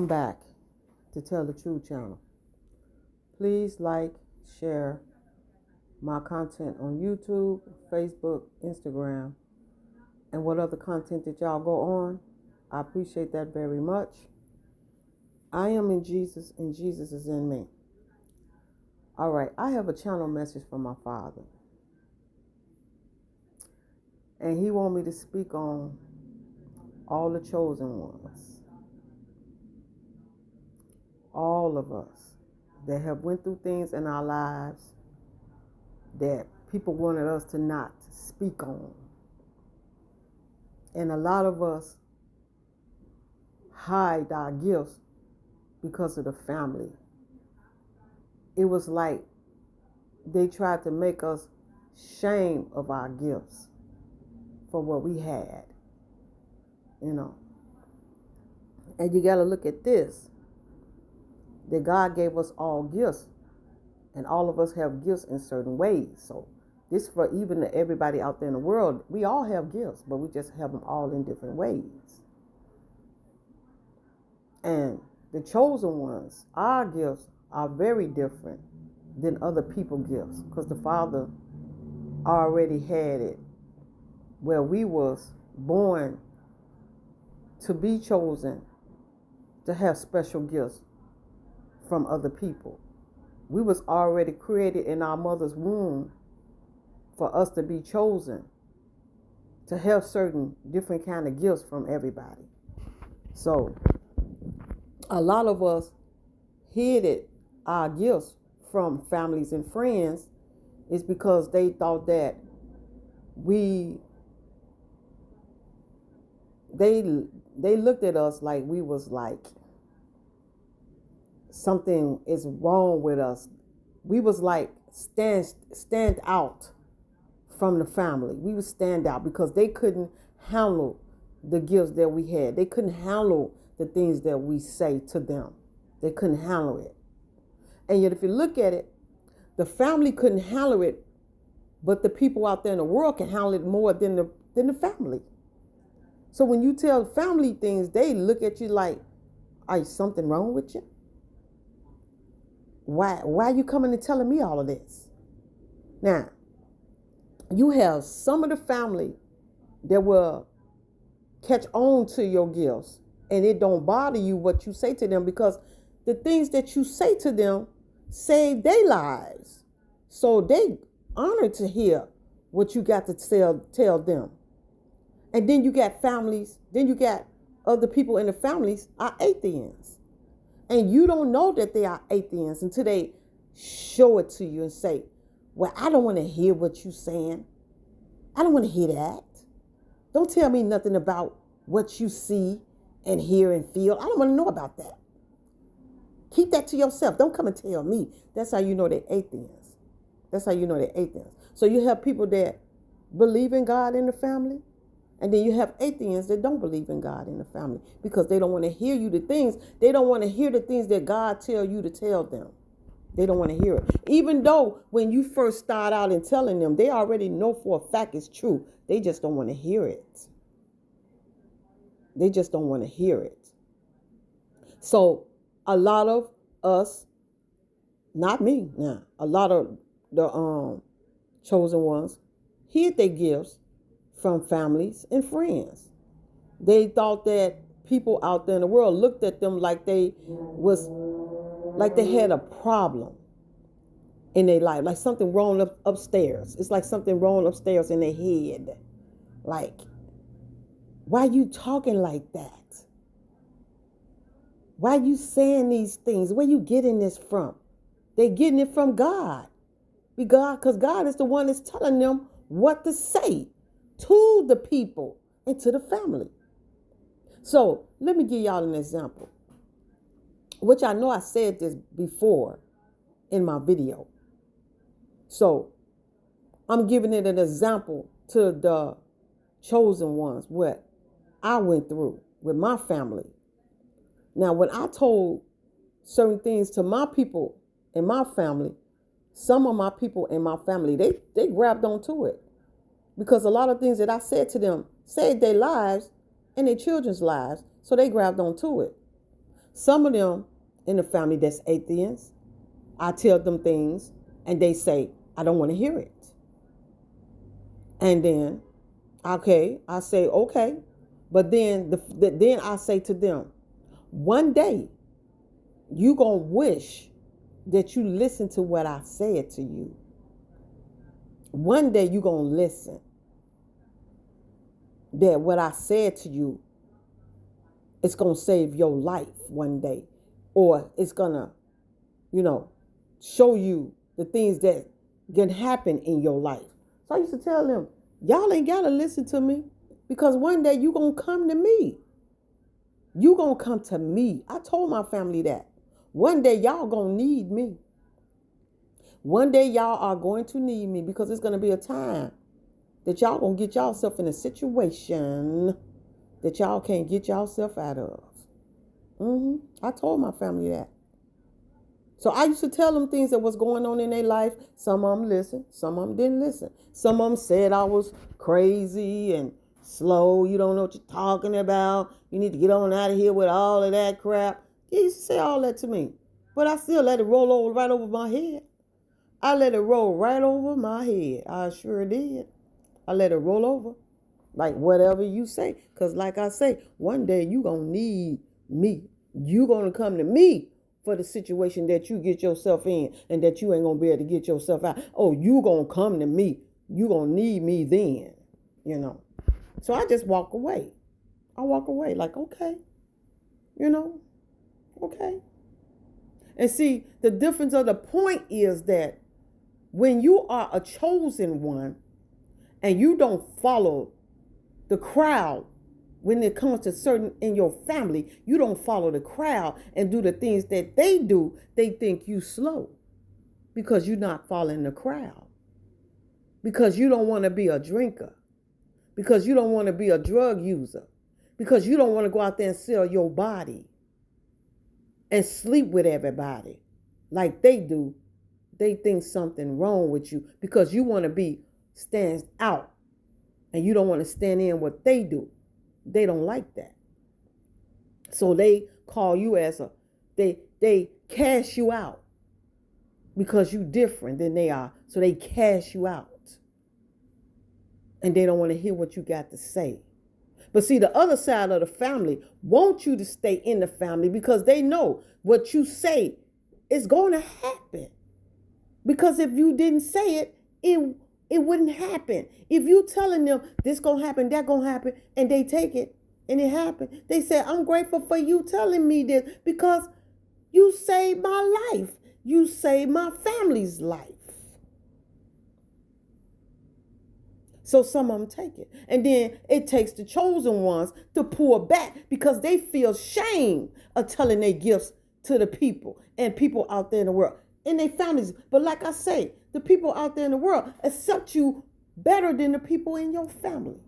Welcome back to Tell the Truth channel. Please like, share my content on YouTube, Facebook, Instagram, and what other content that y'all go on. I appreciate that very much. I am in Jesus and Jesus is in me. All right, I have a channel message from my Father. And he wants me to speak on all the chosen ones. All of us that have went through things in our lives that people wanted us to not speak on. And a lot of us hide our gifts because of the family. It was like they tried to make us shame of our gifts for what we had, And you got to look at this, that God gave us all gifts, and all of us have gifts in certain ways. So this for even everybody out there in the world, we all have gifts, but we just have them all in different ways. And the chosen ones, our gifts are very different than other people's gifts, because the Father already had it where we was born to be chosen to have special gifts from other people. We was already created in our mother's womb for us to be chosen to have certain different kind of gifts from everybody. So a lot of us hid our gifts from families and friends is because they thought that they looked at us like we was like something is wrong with us. We was like stand out from the family. We would stand out because they couldn't handle the gifts that we had. They couldn't handle the things that we say to them. They couldn't handle it. And yet if you look at it, the family couldn't handle it, but the people out there in the world can handle it more than the family. So when you tell family things, they look at you like, is something wrong with you? Why are you coming and telling me all of this? Now, you have some of the family that will catch on to your gifts, and it don't bother you what you say to them, because the things that you say to them save their lives. So they honored to hear what you got to tell them. And then you got families, then you got other people in the families are atheists. And you don't know that they are atheists until they show it to you and say, well, I don't want to hear what you're saying. I don't want to hear that. Don't tell me nothing about what you see and hear and feel. I don't want to know about that. Keep that to yourself. Don't come and tell me. That's how you know they're atheists. That's how you know they're atheists. So you have people that believe in God in the family, and then you have atheists that don't believe in God in the family because they don't want to hear you the things. They don't want to hear the things that God tell you to tell them. They don't want to hear it. Even though when you first start out and telling them, they already know for a fact it's true. They just don't want to hear it. They just don't want to hear it. So a lot of us, not me now, a lot of the chosen ones hid their gifts from families and friends. They thought that people out there in the world looked at them like they had a problem in their life, like something wrong upstairs. It's like something wrong upstairs in their head. Like, why you talking like that? Why you saying these things? Where you getting this from? They getting it from God. Because God is the one that's telling them what to say to the people and to the family. So let me give y'all an example, which I know I said this before in my video. So I'm giving it an example to the chosen ones, what I went through with my family. Now, when I told certain things to my people in my family, some of my people in my family, they grabbed onto it. Because a lot of things that I said to them saved their lives and their children's lives. So they grabbed onto it. Some of them in the family that's atheists, I tell them things and they say, I don't want to hear it. And then, okay, I say, okay. But then then I say to them, one day you gonna wish that you listen to what I said to you. One day you gonna listen that what I said to you, it's gonna save your life one day, or it's gonna, show you the things that can happen in your life. So I used to tell them, y'all ain't gotta listen to me, because one day you gonna come to me. You gonna come to me. I told my family that. One day y'all gonna need me. One day y'all are going to need me, because it's gonna be a time that y'all gonna get yourself in a situation that y'all can't get yourself out of. I told my family that. So I used to tell them things that was going on in their life. Some of them listened, some of them didn't listen. Some of them said I was crazy and slow. You don't know what you're talking about. You need to get on out of here with all of that crap. He used to say all that to me. But I still let it roll over right over my head. I let it roll right over my head. I sure did. I let it roll over. Like whatever you say. Because like I say, one day you going to need me. You going to come to me for the situation that you get yourself in and that you ain't going to be able to get yourself out. Oh, you going to come to me. You going to need me then, So I just walk away. I walk away like, okay, okay. And see, the difference of the point is that when you are a chosen one and you don't follow the crowd, when it comes to certain in your family, you don't follow the crowd and do the things that they do, they think you slow because you're not following the crowd. Because you don't want to be a drinker. Because you don't want to be a drug user. Because you don't want to go out there and sell your body and sleep with everybody like they do. They think something wrong with you because you want to stand out and you don't want to stand in what they do. They don't like that. So they call you they cash you out because you different than they are. So they cash you out. And they don't want to hear what you got to say. But see, the other side of the family want you to stay in the family because they know what you say is going to happen. Because if you didn't say it, it wouldn't happen. If you telling them this going to happen, that going to happen, and they take it, and it happened, they say, I'm grateful for you telling me this because you saved my life. You saved my family's life. So some of them take it. And then it takes the chosen ones to pull back because they feel shame of telling their gifts to the people and people out there in the world. In their families. But like I say, the people out there in the world accept you better than the people in your family.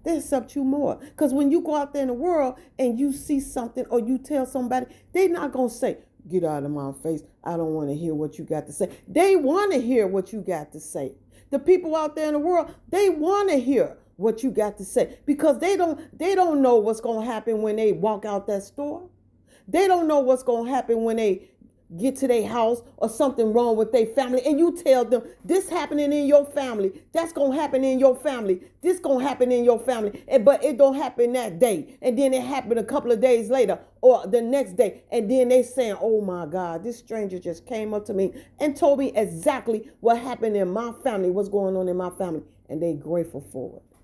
They accept you more. Because when you go out there in the world and you see something or you tell somebody, they're not going to say, get out of my face. I don't want to hear what you got to say. They want to hear what you got to say. The people out there in the world, they want to hear what you got to say because they don't know what's going to happen when they walk out that store. They don't know what's going to happen when they get to their house or something wrong with their family and you tell them this happening in your family, that's going to happen in your family, this going to happen in your family, but it don't happen that day, and then it happened a couple of days later or the next day, and then they saying, oh my God, this stranger just came up to me and told me exactly what happened in my family, what's going on in my family, and they grateful for it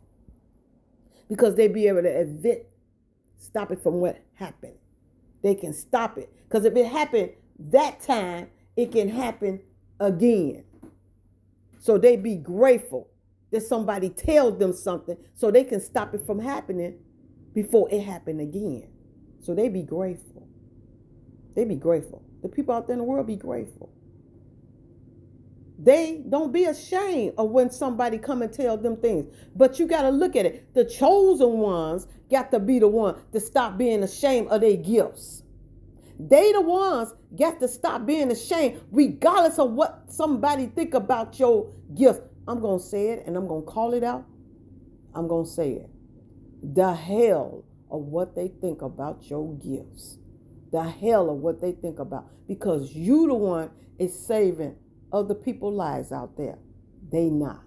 because they be able to stop it from what happened. They can stop it because if it happened that time, it can happen again. So they be grateful that somebody tells them something so they can stop it from happening before it happened again. So they be grateful. They be grateful. The people out there in the world be grateful. They don't be ashamed of when somebody come and tell them things. But you got to look at it. The chosen ones got to be the one to stop being ashamed of their gifts. They the ones got to stop being ashamed regardless of what somebody think about your gifts. I'm going to say it and I'm going to call it out. I'm going to say it. The hell of what they think about your gifts. the hell of what they think about, because you the one is saving other people's lives out there. They not.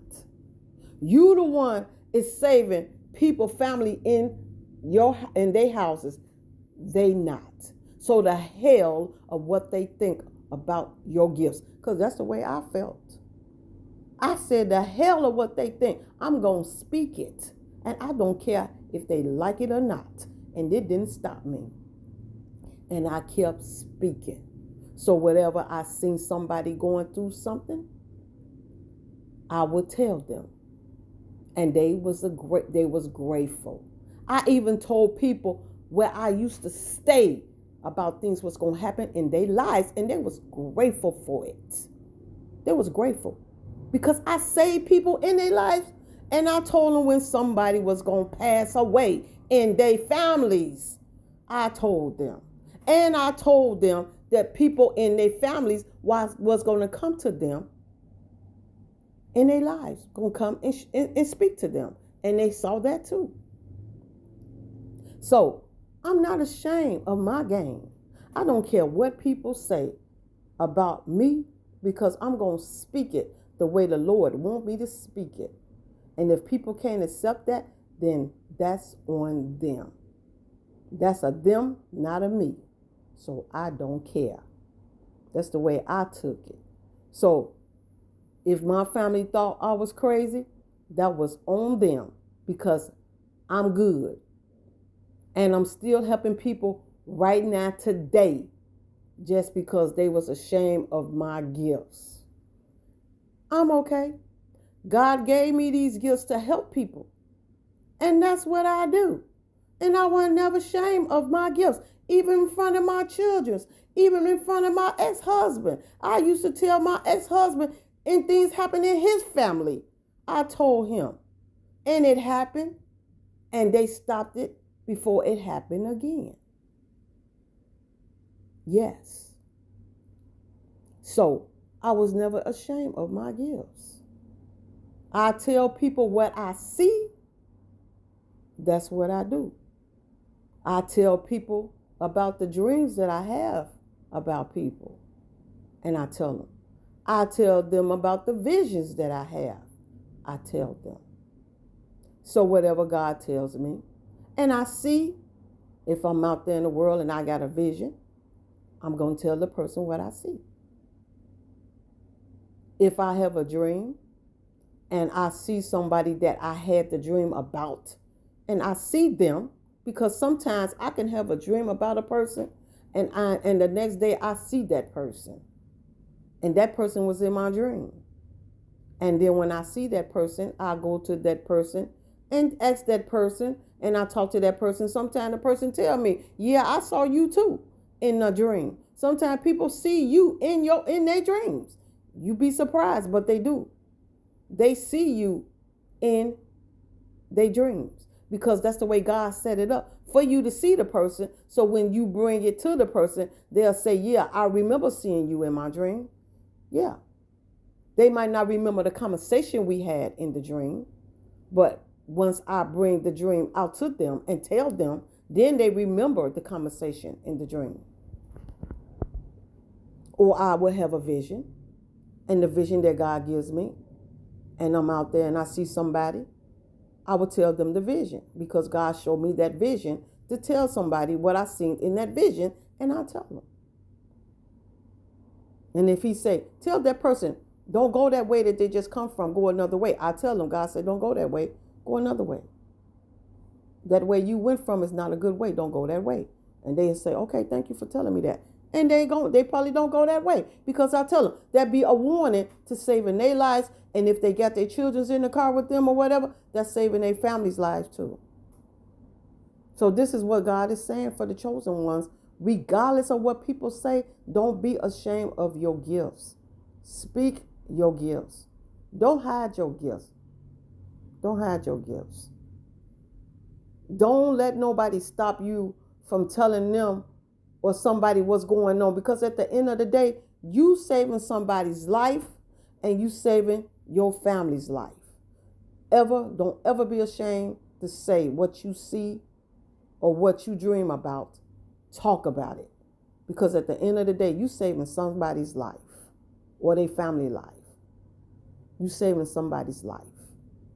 You the one is saving people, family in their houses. They not. So the hell of what they think about your gifts, because that's the way I felt. I said the hell of what they think. I'm going to speak it. And I don't care if they like it or not. And it didn't stop me. And I kept speaking. So whatever I seen somebody going through something, I would tell them. And they was grateful. I even told people where I used to stay about things was going to happen in their lives, and they was grateful for it. They was grateful because I saved people in their lives, and I told them when somebody was going to pass away in their families. I told them. And I told them that people in their families was going to come to them in their lives, going to come and speak to them. And they saw that too. So I'm not ashamed of my game. I don't care what people say about me, because I'm going to speak it the way the Lord wants me to speak it. And if people can't accept that, then that's on them. That's a them, not a me. So I don't care. That's the way I took it. So if my family thought I was crazy, that was on them, because I'm good. And I'm still helping people right now today, just because they was ashamed of my gifts. I'm okay. God gave me these gifts to help people. And that's what I do. And I was never ashamed of my gifts, even in front of my children, even in front of my ex-husband. I used to tell my ex-husband, and things happened in his family, I told him. And it happened, and they stopped it before it happened again. Yes. So I was never ashamed of my gifts. I tell people what I see. That's what I do. I tell people about the dreams that I have about people. And I tell them. I tell them about the visions that I have. I tell them. So whatever God tells me. And I see, if I'm out there in the world and I got a vision, I'm going to tell the person what I see. If I have a dream and I see somebody that I had the dream about, and I see them, because sometimes I can have a dream about a person and the next day I see that person. And that person was in my dream. And then when I see that person, I go to that person and ask that person, and I talk to that person. Sometimes the person tell me, yeah, I saw you too in a dream. Sometimes people see you in their dreams. You be surprised, but they do. They see you in their dreams, because that's the way God set it up for you to see the person. So when you bring it to the person, they'll say, yeah, I remember seeing you in my dream. Yeah. They might not remember the conversation we had in the dream, but once I bring the dream out to them and tell them, then they remember the conversation in the dream. Or I will have a vision, and the vision that God gives me, and I'm out there and I see somebody, I will tell them the vision, because God showed me that vision to tell somebody what I seen in that vision, and I tell them. And if he say, tell that person, don't go that way that they just come from, go another way. I tell them, God said, don't go that way, go another way. That way you went from is not a good way, don't go that way. And they say, okay, thank you for telling me that. And they probably don't go that way, because I tell them that be a warning to saving their lives. And if they got their children in the car with them or whatever, that's saving their family's lives too. So this is what God is saying for the chosen ones. Regardless of what people say, don't be ashamed of your gifts. Speak your gifts. Don't hide your gifts. Don't hide your gifts. Don't let nobody stop you from telling them or somebody what's going on, because at the end of the day, you saving somebody's life and you saving your family's life. Don't ever be ashamed to say what you see or what you dream about. Talk about it. Because at the end of the day, you saving somebody's life or their family life. You saving somebody's life.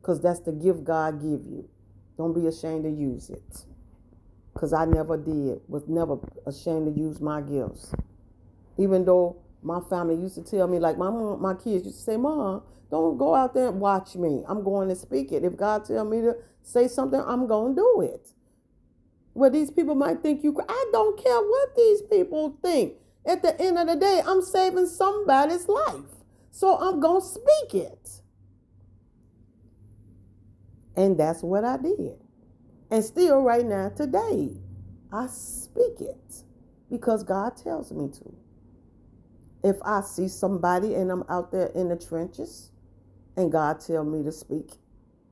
Because that's the gift God give you. Don't be ashamed to use it. Because I never did. Was never ashamed to use my gifts. Even though my family used to tell me, like my kids used to say, Mom, don't go out there and watch me. I'm going to speak it. If God tell me to say something, I'm going to do it. Well, these people might think you, I don't care what these people think. At the end of the day, I'm saving somebody's life. So I'm going to speak it. And that's what I did. And still right now, today, I speak it because God tells me to. If I see somebody and I'm out there in the trenches and God tell me to speak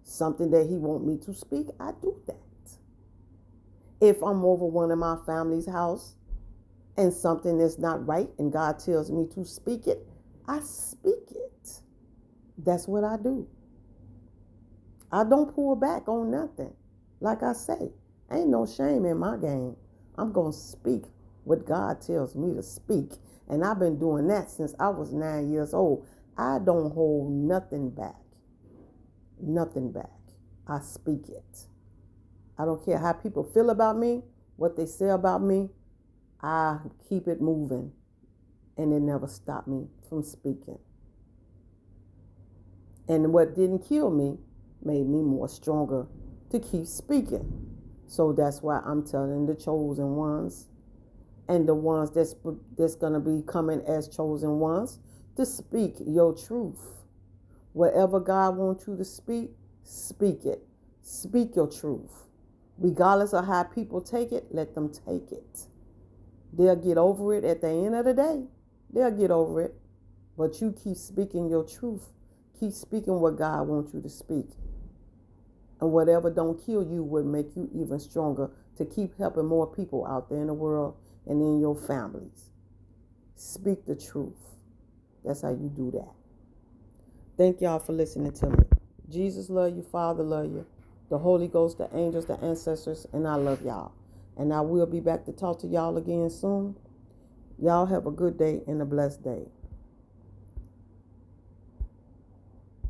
something that he want me to speak, I do that. If I'm over one of my family's house and something is not right and God tells me to speak it, I speak it. That's what I do. I don't pull back on nothing. Like I say, ain't no shame in my game. I'm going to speak what God tells me to speak. And I've been doing that since I was 9 years old. I don't hold nothing back. Nothing back. I speak it. I don't care how people feel about me, what they say about me. I keep it moving. And it never stopped me from speaking. And what didn't kill me made me more stronger to keep speaking. So that's why I'm telling the chosen ones and the ones that's going to be coming as chosen ones to speak your truth. Whatever God wants you to speak, speak it. Speak your truth. Regardless of how people take it, let them take it. They'll get over it at the end of the day. They'll get over it. But you keep speaking your truth. Keep speaking what God wants you to speak. And whatever don't kill you would make you even stronger to keep helping more people out there in the world and in your families. Speak the truth. That's how you do that. Thank y'all for listening to me. Jesus love you. Father love you. The Holy Ghost, the angels, the ancestors, and I love y'all. And I will be back to talk to y'all again soon. Y'all have a good day and a blessed day.